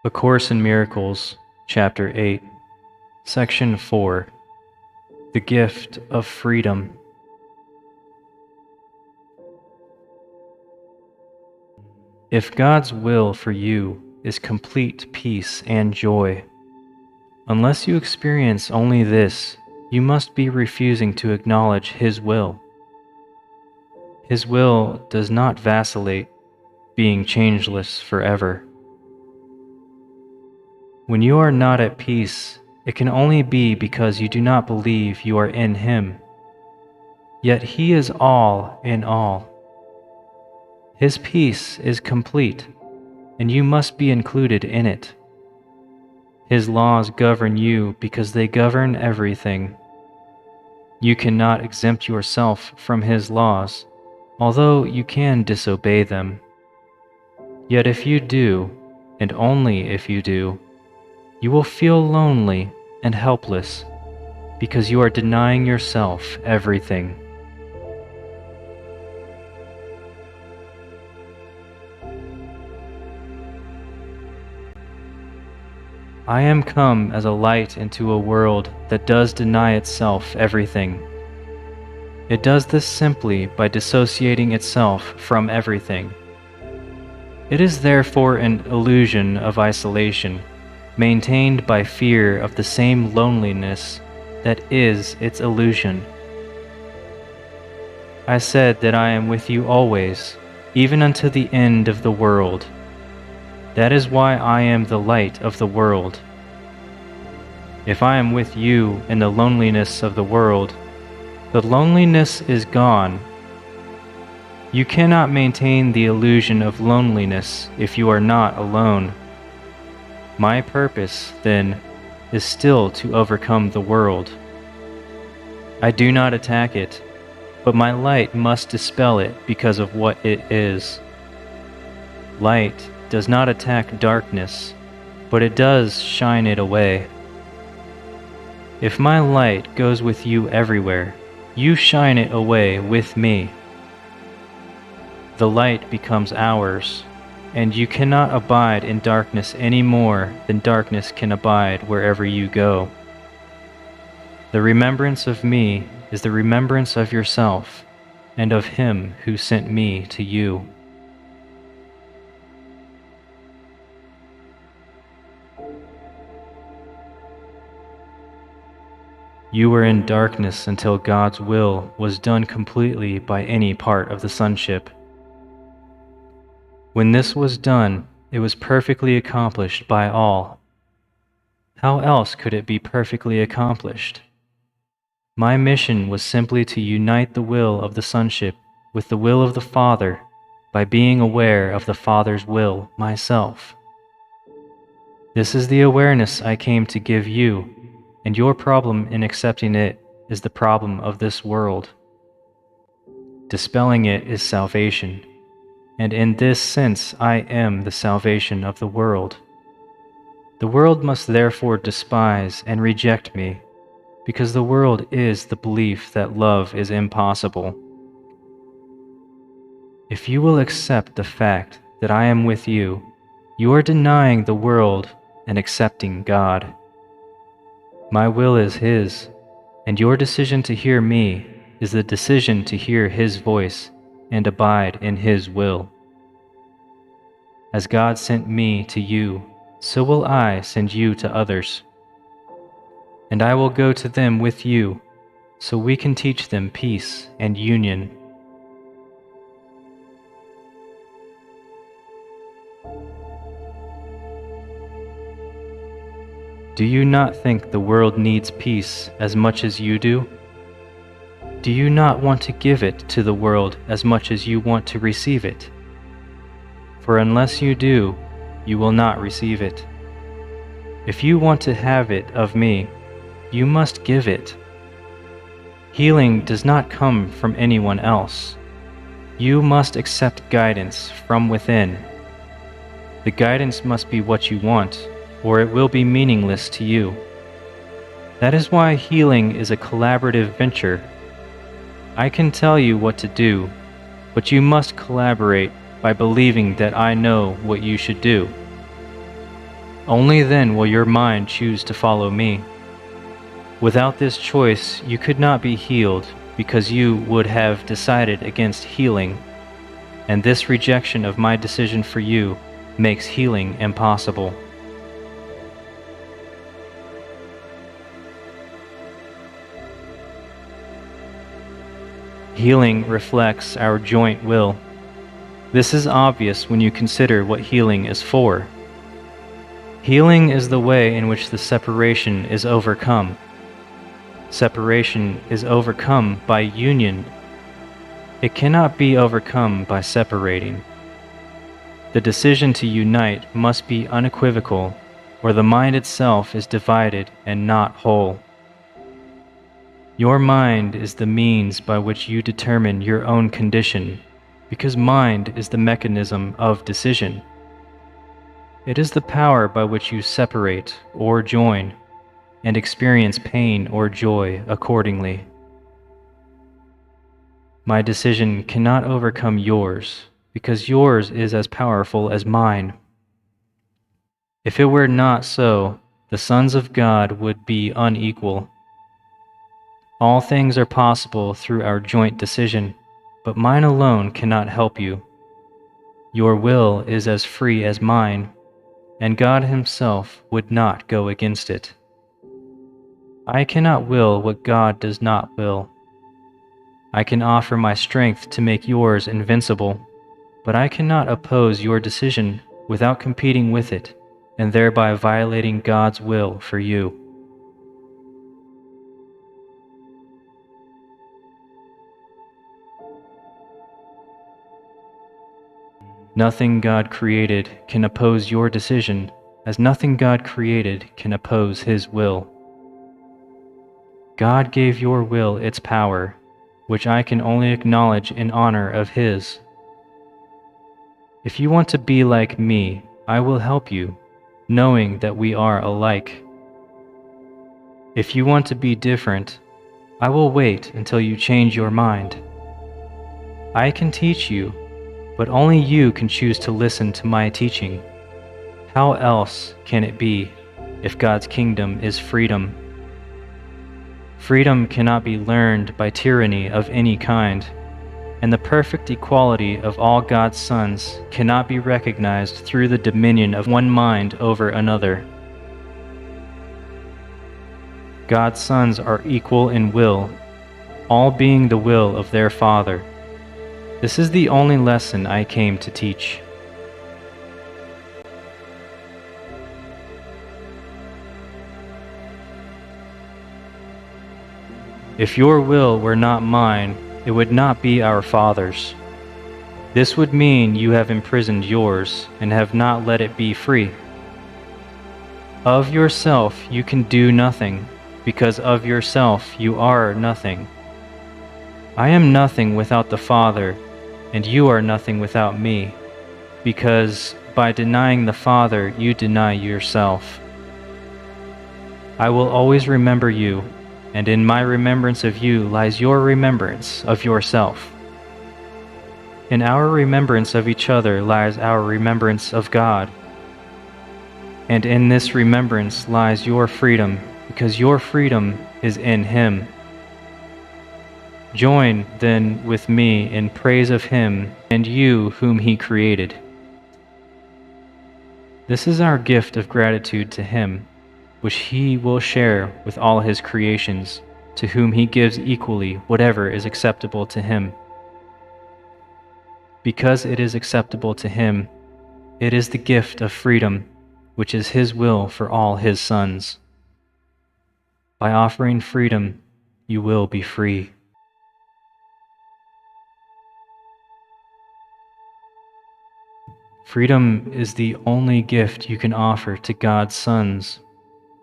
A Course in Miracles, Chapter 8, Section 4, The Gift of Freedom. If God's will for you is complete peace and joy, unless you experience only this, you must be refusing to acknowledge His will. His will does not vacillate, being changeless forever. When you are not at peace, it can only be because you do not believe you are in Him. Yet He is all in all. His peace is complete, and you must be included in it. His laws govern you because they govern everything. You cannot exempt yourself from His laws, although you can disobey them. Yet if you do, and only if you do, you will feel lonely and helpless because you are denying yourself everything. I am come as a light into a world that does deny itself everything. It does this simply by dissociating itself from everything. It is therefore an illusion of isolation, maintained by fear of the same loneliness that is its illusion. I said that I am with you always, even unto the end of the world. That is why I am the light of the world. If I am with you in the loneliness of the world, the loneliness is gone. You cannot maintain the illusion of loneliness if you are not alone. My purpose, then, is still to overcome the world. I do not attack it, but my light must dispel it because of what it is. Light does not attack darkness, but it does shine it away. If my light goes with you everywhere, you shine it away with me. The light becomes ours, and you cannot abide in darkness any more than darkness can abide wherever you go. The remembrance of me is the remembrance of yourself and of Him who sent me to you. You were in darkness until God's will was done completely by any part of the sonship. When this was done, it was perfectly accomplished by all. How else could it be perfectly accomplished? My mission was simply to unite the will of the sonship with the will of the Father by being aware of the Father's will myself. This is the awareness I came to give you, and your problem in accepting it is the problem of this world. Dispelling it is salvation, and in this sense I am the salvation of the world. The world must therefore despise and reject me, because the world is the belief that love is impossible. If you will accept the fact that I am with you, you are denying the world and accepting God. My will is His, and your decision to hear me is the decision to hear His voice and abide in His will. As God sent me to you, so will I send you to others. And I will go to them with you, so we can teach them peace and union. Do you not think the world needs peace as much as you do? Do you not want to give it to the world as much as you want to receive it? For unless you do, you will not receive it. If you want to have it of me, you must give it. Healing does not come from anyone else. You must accept guidance from within. The guidance must be what you want, or it will be meaningless to you. That is why healing is a collaborative venture. I can tell you what to do, but you must collaborate by believing that I know what you should do. Only then will your mind choose to follow me. Without this choice, you could not be healed because you would have decided against healing, and this rejection of my decision for you makes healing impossible. Healing reflects our joint will. This is obvious when you consider what healing is for. Healing is the way in which the separation is overcome. Separation is overcome by union. It cannot be overcome by separating. The decision to unite must be unequivocal, or the mind itself is divided and not whole. Your mind is the means by which you determine your own condition, because mind is the mechanism of decision. It is the power by which you separate or join, and experience pain or joy accordingly. My decision cannot overcome yours, because yours is as powerful as mine. If it were not so, the sons of God would be unequal. All things are possible through our joint decision, but mine alone cannot help you. Your will is as free as mine, and God Himself would not go against it. I cannot will what God does not will. I can offer my strength to make yours invincible, but I cannot oppose your decision without competing with it, and thereby violating God's will for you. Nothing God created can oppose your decision, as nothing God created can oppose His will. God gave your will its power, which I can only acknowledge in honor of His. If you want to be like me, I will help you, knowing that we are alike. If you want to be different, I will wait until you change your mind. I can teach you, but only you can choose to listen to my teaching. How else can it be if God's kingdom is freedom? Freedom cannot be learned by tyranny of any kind, and the perfect equality of all God's sons cannot be recognized through the dominion of one mind over another. God's sons are equal in will, all being the will of their Father. This is the only lesson I came to teach. If your will were not mine, it would not be our Father's. This would mean you have imprisoned yours and have not let it be free. Of yourself you can do nothing, because of yourself you are nothing. I am nothing without the Father, and you are nothing without me, because by denying the Father you deny yourself. I will always remember you, and in my remembrance of you lies your remembrance of yourself. In our remembrance of each other lies our remembrance of God. And in this remembrance lies your freedom, because your freedom is in Him. Join, then, with me in praise of Him and you whom He created. This is our gift of gratitude to Him, which He will share with all His creations, to whom He gives equally whatever is acceptable to Him. Because it is acceptable to Him, it is the gift of freedom, which is His will for all His sons. By offering freedom, you will be free. Freedom is the only gift you can offer to God's sons,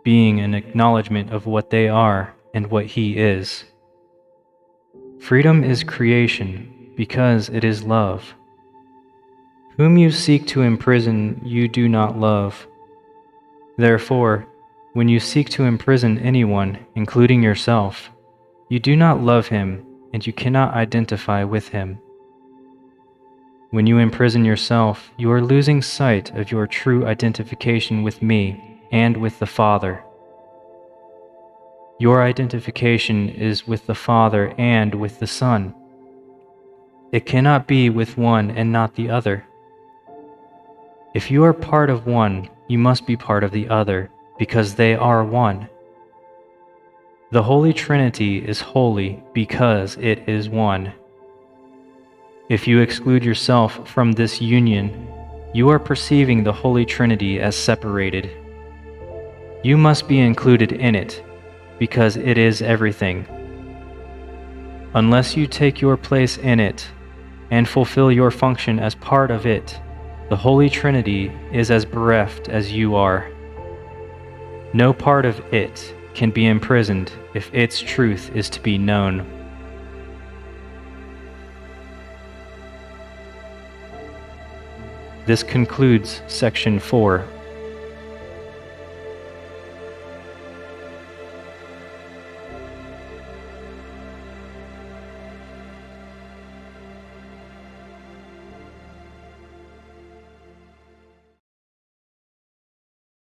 being an acknowledgement of what they are and what He is. Freedom is creation because it is love. Whom you seek to imprison, you do not love. Therefore, when you seek to imprison anyone, including yourself, you do not love him and you cannot identify with him. When you imprison yourself, you are losing sight of your true identification with me and with the Father. Your identification is with the Father and with the Son. It cannot be with one and not the other. If you are part of one, you must be part of the other, because they are one. The Holy Trinity is holy because it is one. If you exclude yourself from this union, you are perceiving the Holy Trinity as separated. You must be included in it, because it is everything. Unless you take your place in it and fulfill your function as part of it, the Holy Trinity is as bereft as you are. No part of it can be imprisoned if its truth is to be known. This concludes Section 4.